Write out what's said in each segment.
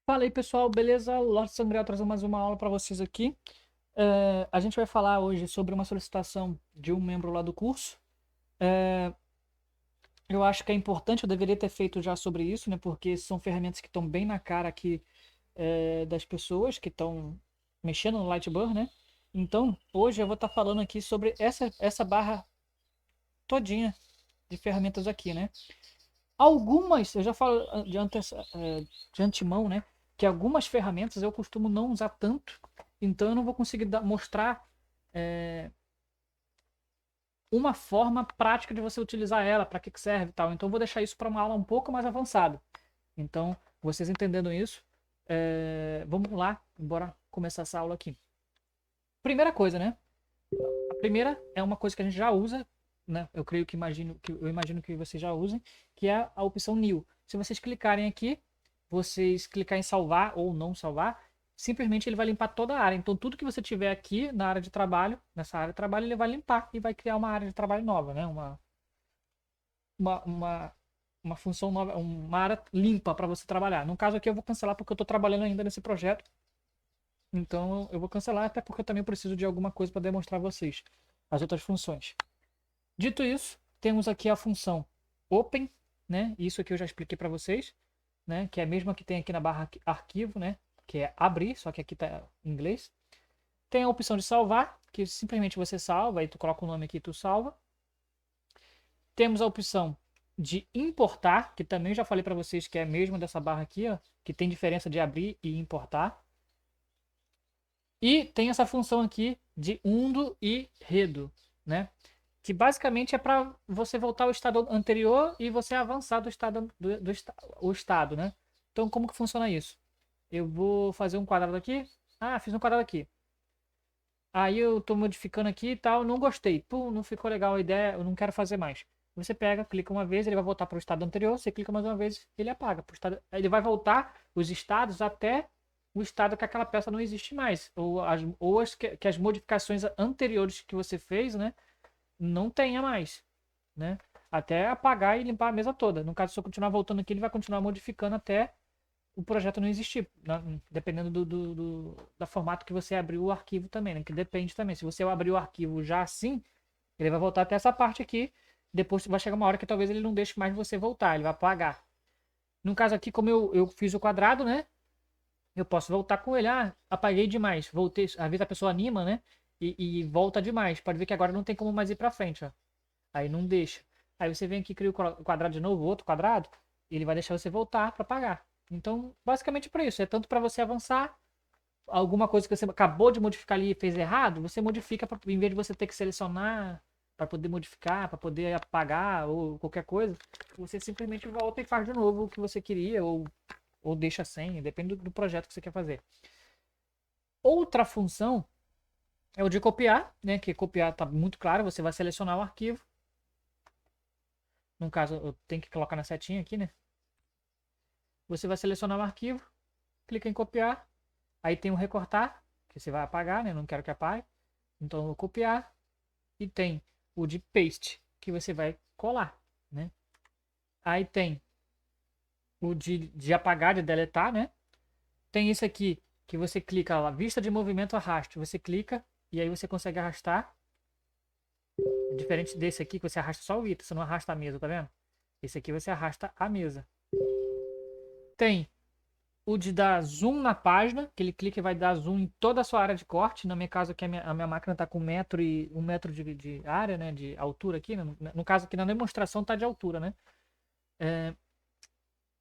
Fala aí pessoal, beleza? O Lorde Sangreal trazendo mais uma aula para vocês aqui. A gente vai falar hoje sobre uma solicitação de um membro lá do curso. Eu acho que é importante, eu deveria ter feito já sobre isso, né? Porque são ferramentas que estão bem na cara aqui das pessoas que estão mexendo no Lightburn, né? Então, hoje eu vou estar falando aqui sobre essa barra todinha de ferramentas aqui, né? Algumas, eu já falo de antemão, né? Que algumas ferramentas eu costumo não usar tanto, então eu não vou conseguir mostrar é, uma forma prática de você utilizar ela, para que serve e tal. Então eu vou deixar isso para uma aula um pouco mais avançada. Então, vocês entendendo isso, vamos lá, bora começar essa aula aqui. Primeira coisa, né? A primeira é uma coisa que a gente já usa, né? Eu imagino que vocês já usem, que é a opção New. Se vocês clicarem aqui, vocês clicar em salvar ou não salvar, simplesmente ele vai limpar toda a área. Então tudo que você tiver aqui na área de trabalho, nessa área de trabalho, ele vai limpar e vai criar uma área de trabalho nova, né? Uma, uma, uma função nova, uma área limpa para você trabalhar. No caso aqui eu vou cancelar porque eu estou trabalhando ainda nesse projeto. Então eu vou cancelar até porque eu também preciso de alguma coisa para demonstrar a vocês as outras funções. Dito isso, temos aqui a função open, né? Isso aqui eu já expliquei para vocês, né? Que é a mesma que tem aqui na barra arquivo, né? Que é abrir, só que aqui está em inglês. Tem a opção de salvar, que simplesmente você salva, aí tu coloca o nome aqui e tu salva. Temos a opção de importar, que também já falei para vocês que é a mesma dessa barra aqui, ó, que tem diferença de abrir e importar. E tem essa função aqui de undo e redo, né? Que basicamente é para você voltar ao estado anterior e você avançar o estado, né? Então, como que funciona isso? Eu vou fazer um quadrado aqui. Ah, fiz um quadrado aqui. Aí eu estou modificando aqui e tal, não gostei. Pum, não ficou legal a ideia, eu não quero fazer mais. Você pega, clica uma vez, ele vai voltar para o estado anterior, você clica mais uma vez, ele apaga. Ele vai voltar os estados até o estado que aquela peça não existe mais. Que as modificações anteriores que você fez, né, não tenha mais, né? Até apagar e limpar a mesa toda. No caso, se eu continuar voltando aqui, ele vai continuar modificando até o projeto não existir, né? Dependendo da formato que você abriu o arquivo também, né? Que depende também. Se você abrir o arquivo já assim, ele vai voltar até essa parte aqui. Depois vai chegar uma hora que talvez ele não deixe mais você voltar, ele vai apagar. No caso aqui, como eu fiz o quadrado, né? Eu posso voltar com ele. Ah, apaguei demais. Voltei. Às vezes a pessoa anima, né? E volta demais. Pode ver que agora não tem como mais ir pra frente, ó. Aí não deixa. Aí você vem aqui, cria o quadrado de novo, outro quadrado, e ele vai deixar você voltar para pagar. Então, basicamente para isso. É tanto para você avançar, alguma coisa que você acabou de modificar ali e fez errado, você modifica, em vez de você ter que selecionar para poder modificar, para poder apagar ou qualquer coisa, você simplesmente volta e faz de novo o que você queria ou deixa sem, depende do projeto que você quer fazer. Outra função é o de copiar, né? Que copiar está muito claro, você vai selecionar o arquivo. No caso, eu tenho que colocar na setinha aqui, né? Você vai selecionar o arquivo, clica em copiar, aí tem o recortar, que você vai apagar, né? Não quero que apague. Então eu vou copiar e tem o de paste, que você vai colar, né? Aí tem o de apagar, de deletar, né? Tem esse aqui que você clica lá, vista de movimento arraste. Você clica e aí você consegue arrastar. É diferente desse aqui que você arrasta só o item, você não arrasta a mesa, tá vendo? Esse aqui você arrasta a mesa. Tem o de dar zoom na página, que ele clica e vai dar zoom em toda a sua área de corte. No meu caso aqui, a minha máquina está com 1 metro de área, né, de altura aqui. No caso aqui na demonstração está de altura, né? É,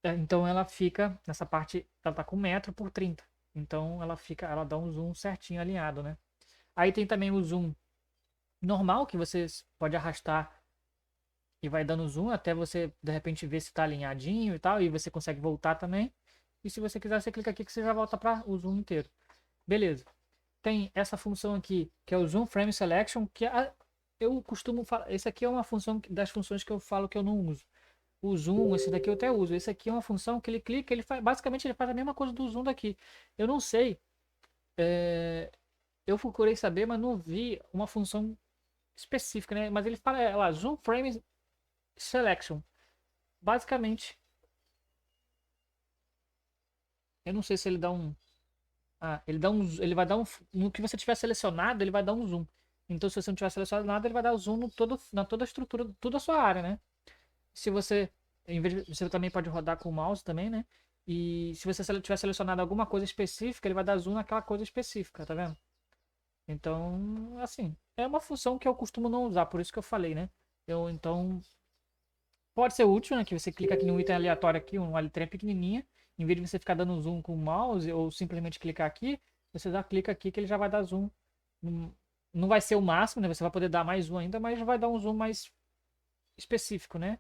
então ela fica, nessa parte, ela está com 1 m por 30. Então ela dá um zoom certinho alinhado, né? Aí tem também o zoom normal, que você pode arrastar e vai dando zoom até você, de repente, ver se está alinhadinho e tal. E você consegue voltar também. E se você quiser, você clica aqui que você já volta para o zoom inteiro. Beleza. Tem essa função aqui, que é o Zoom Frame Selection, eu costumo falar. Esse aqui é uma função das funções que eu falo que eu não uso. O zoom, esse daqui eu até uso. Esse aqui é uma função que ele clica, ele faz, basicamente ele faz a mesma coisa do zoom daqui. Eu não sei, é, eu procurei saber, mas não vi uma função específica, né? Mas ele fala lá, Zoom Frame Selection. Basicamente, Eu não sei se ele dá um. Ele dá um. Ele vai dar um. No que você tiver selecionado, ele vai dar um zoom. Então, se você não tiver selecionado nada, ele vai dar zoom no todo, na toda a estrutura, toda a sua área, né? Se você. Em vez de, você também pode rodar com o mouse também, né? E se você tiver selecionado alguma coisa específica, ele vai dar zoom naquela coisa específica, tá vendo? Então, assim, é uma função que eu costumo não usar, por isso que eu falei, né? Então, pode ser útil, né? Que você clica aqui no item aleatório aqui, uma letrinha pequenininha, em vez de você ficar dando zoom com o mouse ou simplesmente clicar aqui, você já clica aqui que ele já vai dar zoom. Não não vai ser o máximo, né? Você vai poder dar mais zoom ainda, mas vai dar um zoom mais específico, né?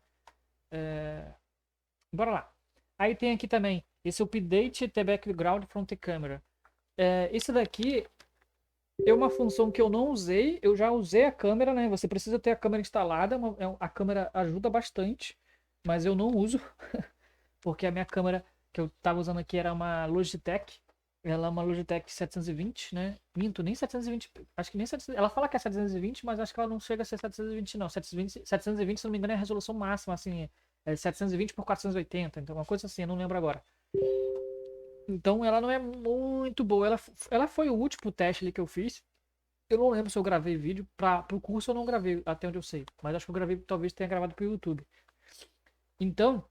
Bora lá. Aí tem aqui também esse update the background from the camera. Esse daqui é uma função que eu não usei, eu já usei a câmera, né? Você precisa ter a câmera instalada, a câmera ajuda bastante, mas eu não uso, porque a minha câmera que eu tava usando aqui era uma Logitech, ela é uma Logitech 720, né? Minto, nem 720, acho que nem 700, ela fala que é 720, mas acho que ela não chega a ser 720 não, 720 se não me engano é a resolução máxima, assim, é 720 por 480, então uma coisa assim, eu não lembro agora. Então ela não é muito boa, ela foi o último teste ali que eu fiz. Eu não lembro se eu gravei vídeo. Pro curso eu não gravei, até onde eu sei. Mas acho que eu gravei, talvez tenha gravado pro YouTube. Então,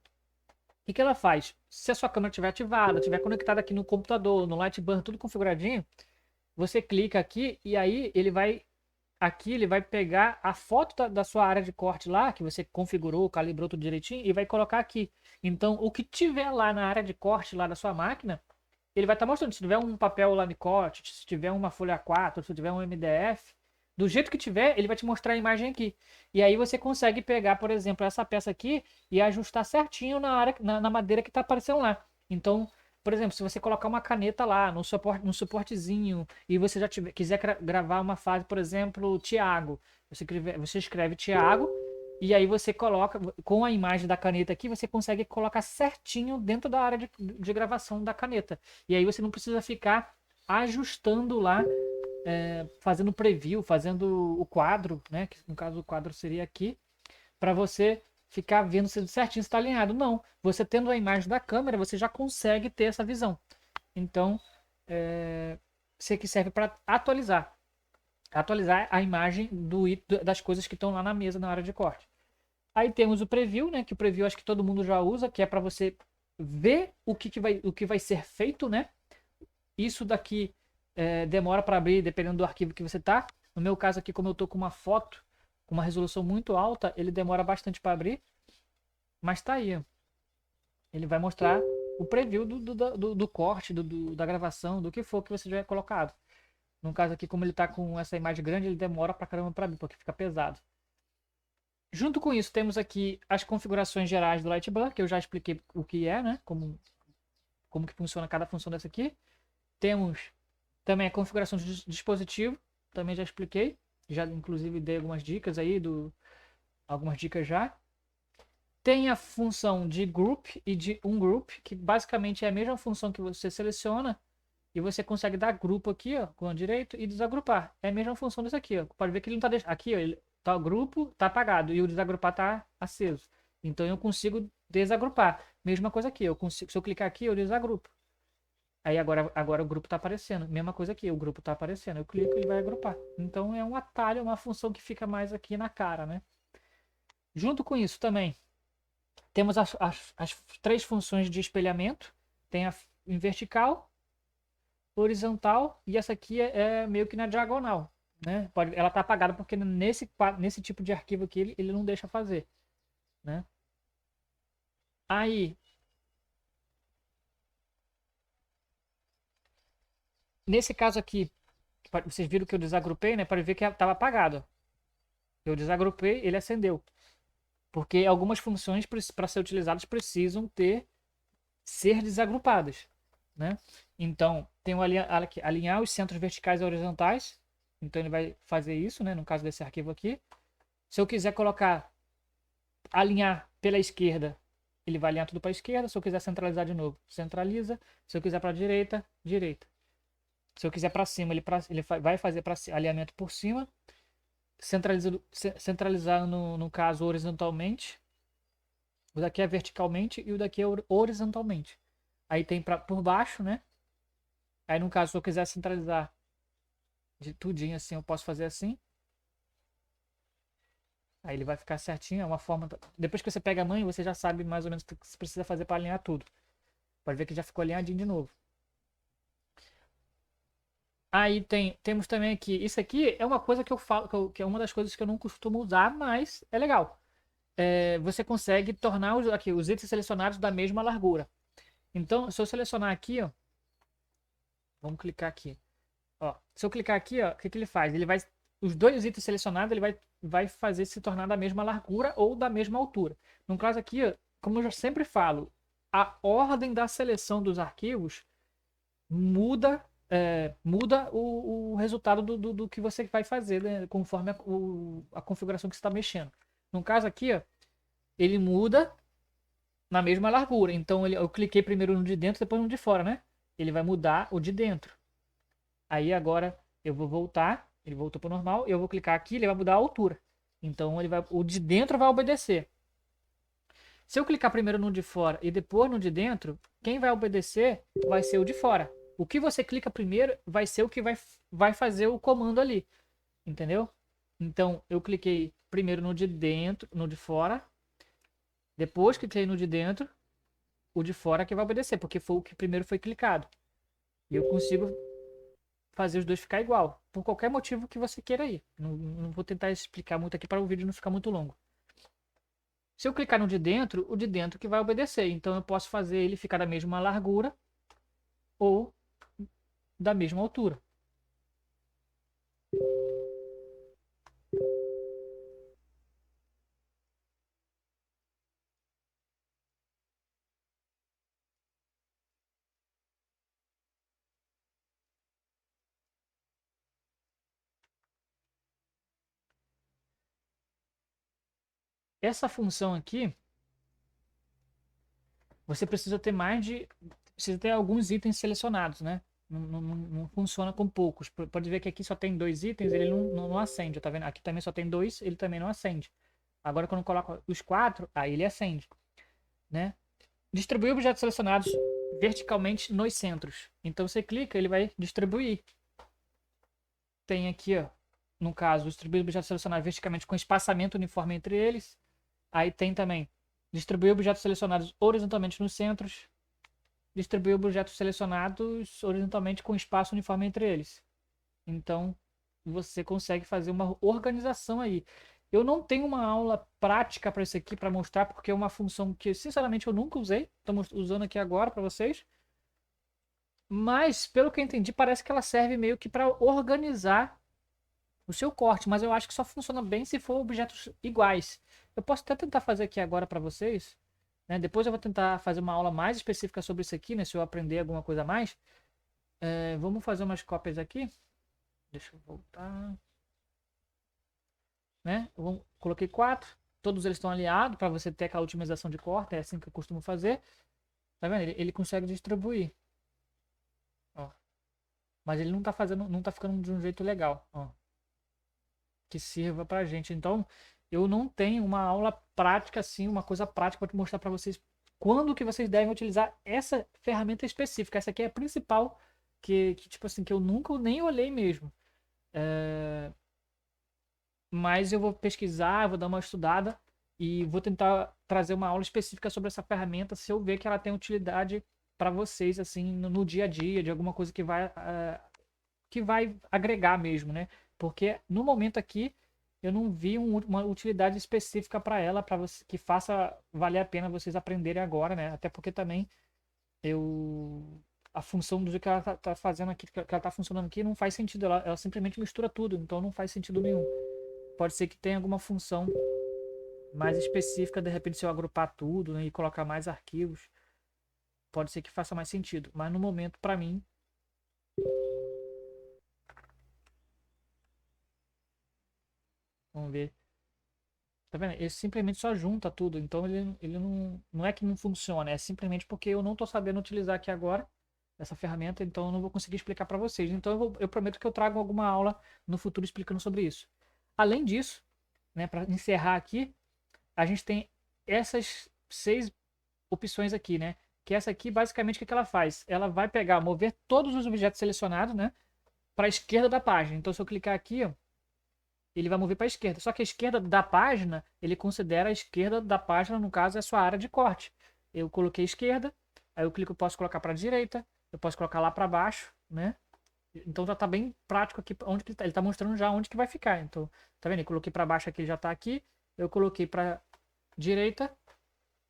o que ela faz? Se a sua câmera estiver ativada, estiver conectada aqui no computador, no Lightburn, tudo configuradinho, você clica aqui e aí ele vai. Aqui ele vai pegar a foto da sua área de corte lá, que você configurou, calibrou tudo direitinho, e vai colocar aqui. Então, o que tiver lá na área de corte lá da sua máquina, ele vai estar mostrando. Se tiver um papel lamicote, se tiver uma folha A4, se tiver um MDF, do jeito que tiver, ele vai te mostrar a imagem aqui. E aí você consegue pegar, por exemplo, essa peça aqui e ajustar certinho na área, na madeira que está aparecendo lá. Então, por exemplo, se você colocar uma caneta lá no suportezinho e você já quiser gravar uma fase, por exemplo, Tiago, você escreve Tiago e aí você coloca, com a imagem da caneta aqui, você consegue colocar certinho dentro da área de gravação da caneta. E aí você não precisa ficar ajustando lá, fazendo preview, fazendo o quadro, né? Que no caso o quadro seria aqui, para você ficar vendo se certinho está alinhado. Não, você tendo a imagem da câmera, você já consegue ter essa visão. Então, isso aqui serve para atualizar a imagem das coisas que estão lá na mesa na hora de corte. Aí temos o preview, né? Que o preview acho que todo mundo já usa, que é para você ver o que vai ser feito, né? Isso daqui demora para abrir dependendo do arquivo que você tá. No meu caso aqui, como eu tô com uma foto com uma resolução muito alta, ele demora bastante para abrir. Mas tá aí, ó. Ele vai mostrar o preview do corte, da gravação, do que for que você tiver colocado. No caso aqui, como ele tá com essa imagem grande, ele demora pra caramba para abrir, porque fica pesado. Junto com isso, temos aqui as configurações gerais do Lightburn, que eu já expliquei o que é, né? Como que funciona cada função dessa aqui. Temos também a configuração de dispositivo, também já expliquei. Já inclusive dei algumas dicas aí, algumas dicas já. Tem a função de group e de ungroup, que basicamente é a mesma função que você seleciona e você consegue dar grupo aqui, ó, com o direito e desagrupar. É a mesma função desse aqui, ó. Pode ver que ele não tá deixando. Aqui, ó, ele tá o grupo, tá apagado e o desagrupar tá aceso. Então eu consigo desagrupar. Mesma coisa aqui, eu consigo, se eu clicar aqui, eu desagrupo. Aí agora o grupo tá aparecendo. Mesma coisa aqui, o grupo tá aparecendo. Eu clico e ele vai agrupar. Então é um atalho, uma função que fica mais aqui na cara, né? Junto com isso também, temos as três funções de espelhamento. Tem a em vertical, horizontal e essa aqui é meio que na diagonal, né? Ela tá apagada porque nesse tipo de arquivo aqui ele não deixa fazer, né? Aí, nesse caso aqui, vocês viram que eu desagrupei, né? Pode ver que estava apagado. Eu desagrupei, ele acendeu. Porque algumas funções para ser utilizadas precisam ser desagrupadas, né? Então, tem o alinhar os centros verticais e horizontais. Então, ele vai fazer isso, né? No caso desse arquivo aqui. Se eu quiser colocar alinhar pela esquerda, ele vai alinhar tudo para a esquerda. Se eu quiser centralizar de novo, centraliza. Se eu quiser para a direita, direita. Se eu quiser para cima, ele vai fazer para alinhamento por cima. Centralizar no caso horizontalmente. O daqui é verticalmente e o daqui é horizontalmente. Aí tem por baixo, né? Aí no caso, se eu quiser centralizar de tudinho assim, eu posso fazer assim. Aí ele vai ficar certinho, é uma forma. Depois que você pega a manha, você já sabe mais ou menos o que você precisa fazer para alinhar tudo. Pode ver que já ficou alinhadinho de novo. Aí temos também aqui. Isso aqui é uma coisa que eu falo, que é uma das coisas que eu não costumo usar, mas é legal. Você consegue tornar os itens selecionados da mesma largura. Então, se eu selecionar aqui, ó, vamos clicar aqui. Ó, se eu clicar aqui, ó, o que, que ele faz? Ele vai, os dois itens selecionados, ele vai fazer se tornar da mesma largura ou da mesma altura. No caso aqui, ó, como eu já sempre falo, a ordem da seleção dos arquivos muda o resultado do que você vai fazer, né, conforme a configuração que você está mexendo. No caso aqui, ó, ele muda na mesma largura. Então eu cliquei primeiro no de dentro, depois no de fora, né? Ele vai mudar o de dentro. Aí agora eu vou voltar, ele voltou para o normal, eu vou clicar aqui, ele vai mudar a altura. Então o de dentro vai obedecer. Se eu clicar primeiro no de fora e depois no de dentro, quem vai obedecer vai ser o de fora. O que você clica primeiro vai ser o que vai fazer o comando ali. Entendeu? Então eu cliquei primeiro no de dentro, no de fora. Depois cliquei no de dentro, o de fora que vai obedecer, porque foi o que primeiro foi clicado. E eu consigo fazer os dois ficar igual, por qualquer motivo que você queira aí. Não vou tentar explicar muito aqui para o vídeo não ficar muito longo. Se eu clicar no de dentro, o de dentro que vai obedecer. Então eu posso fazer ele ficar da mesma largura ou da mesma altura. Essa função aqui, você precisa ter precisa ter alguns itens selecionados, né? Não funciona com poucos. Pode ver que aqui só tem 2 itens, ele não acende, tá vendo? Aqui também só tem 2, ele também não acende. Agora quando eu coloco os 4, aí ele acende, né? Distribuir objetos selecionados verticalmente nos centros. Então você clica, ele vai distribuir. Tem aqui, ó, no caso, distribuir objetos selecionados verticalmente com espaçamento uniforme entre eles. Aí tem também distribuir objetos selecionados horizontalmente nos centros. Distribuir objetos selecionados horizontalmente com espaço uniforme entre eles. Então, você consegue fazer uma organização aí. Eu não tenho uma aula prática para isso aqui para mostrar, porque é uma função que, sinceramente, eu nunca usei. Estamos usando aqui agora para vocês. Mas, pelo que eu entendi, parece que ela serve meio que para organizar o seu corte. Mas eu acho que só funciona bem se for objetos iguais. Eu posso até tentar fazer aqui agora para vocês. Né? Depois eu vou tentar fazer uma aula mais específica sobre isso aqui, né? Se eu aprender alguma coisa a mais. Vamos fazer umas cópias aqui. Deixa eu voltar. Né? Coloquei 4. Todos eles estão aliados para você ter aquela otimização de corte. É assim que eu costumo fazer. Tá vendo? Ele consegue distribuir. Ó. Mas ele não tá fazendo, não tá ficando de um jeito legal. Ó. Que sirva pra gente. Então, eu não tenho uma aula prática assim, uma coisa prática para mostrar para vocês quando que vocês devem utilizar essa ferramenta específica. Essa aqui é a principal que tipo assim, que eu nunca nem olhei mesmo. Mas eu vou pesquisar, vou dar uma estudada e vou tentar trazer uma aula específica sobre essa ferramenta se eu ver que ela tem utilidade para vocês assim no dia a dia, de alguma coisa que vai agregar mesmo, né? Porque no momento aqui eu não vi uma utilidade específica para ela, para que faça valer a pena vocês aprenderem agora, né? Até porque também eu a função do que ela tá fazendo aqui, que ela tá funcionando aqui, não faz sentido. Ela simplesmente mistura tudo, então não faz sentido nenhum. Pode ser que tenha alguma função mais específica, de repente, se eu agrupar tudo, né, e colocar mais arquivos, pode ser que faça mais sentido. Mas no momento, para mim, vamos ver. Tá vendo? Ele simplesmente só junta tudo. Então ele não é que não funciona, é simplesmente porque eu não estou sabendo utilizar aqui agora essa ferramenta, então eu não vou conseguir explicar para vocês. Então eu prometo que eu trago alguma aula no futuro explicando sobre isso. Além disso, né, para encerrar aqui, a gente tem essas 6 opções aqui, né? que essa aqui, basicamente, o que que ela faz? Ela vai pegar, mover todos os objetos selecionados, né, para a esquerda da página. Então, se eu clicar aqui, ó, ele vai mover para a esquerda. Só que a esquerda da página, ele considera a esquerda da página, no caso, é a sua área de corte. Eu coloquei esquerda, aí eu clico, posso colocar para a direita, eu posso colocar lá para baixo, né? Então já tá bem prático aqui onde que ele tá mostrando já onde que vai ficar. Então, tá vendo? Eu coloquei para baixo aqui, já tá aqui. Eu coloquei para direita,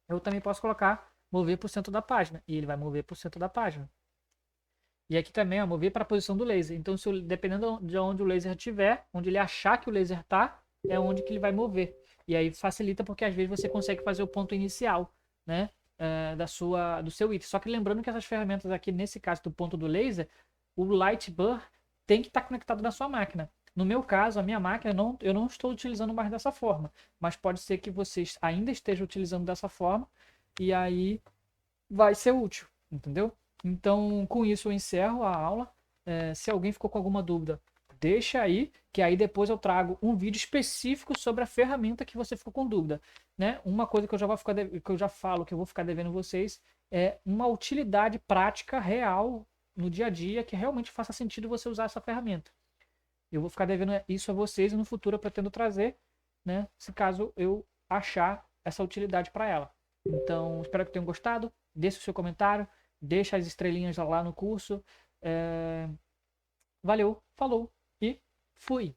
eu também posso colocar mover para o centro da página e ele vai mover para o centro da página. E aqui também, ó, mover para a posição do laser. Então, se eu, dependendo de onde o laser estiver, onde ele achar que o laser está, é onde que ele vai mover. E aí facilita porque às vezes você consegue fazer o ponto inicial, né, do seu item. Só que lembrando que essas ferramentas aqui, nesse caso do ponto do laser, o Lightburn tem que estar conectado na sua máquina. No meu caso, a minha máquina, eu não estou utilizando mais dessa forma. Mas pode ser que vocês ainda estejam utilizando dessa forma. E aí vai ser útil, entendeu? Então, com isso eu encerro a aula. Se alguém ficou com alguma dúvida, deixa aí, que aí depois eu trago um vídeo específico sobre a ferramenta que você ficou com dúvida, né? Uma coisa que eu já vou ficar que eu já falo que eu vou ficar devendo vocês é uma utilidade prática real no dia a dia que realmente faça sentido você usar essa ferramenta. Eu vou ficar devendo isso a vocês e no futuro eu pretendo trazer, né? Se caso eu achar essa utilidade para ela. Então, espero que tenham gostado. Deixe o seu comentário, deixa as estrelinhas lá no curso. Valeu, falou e fui!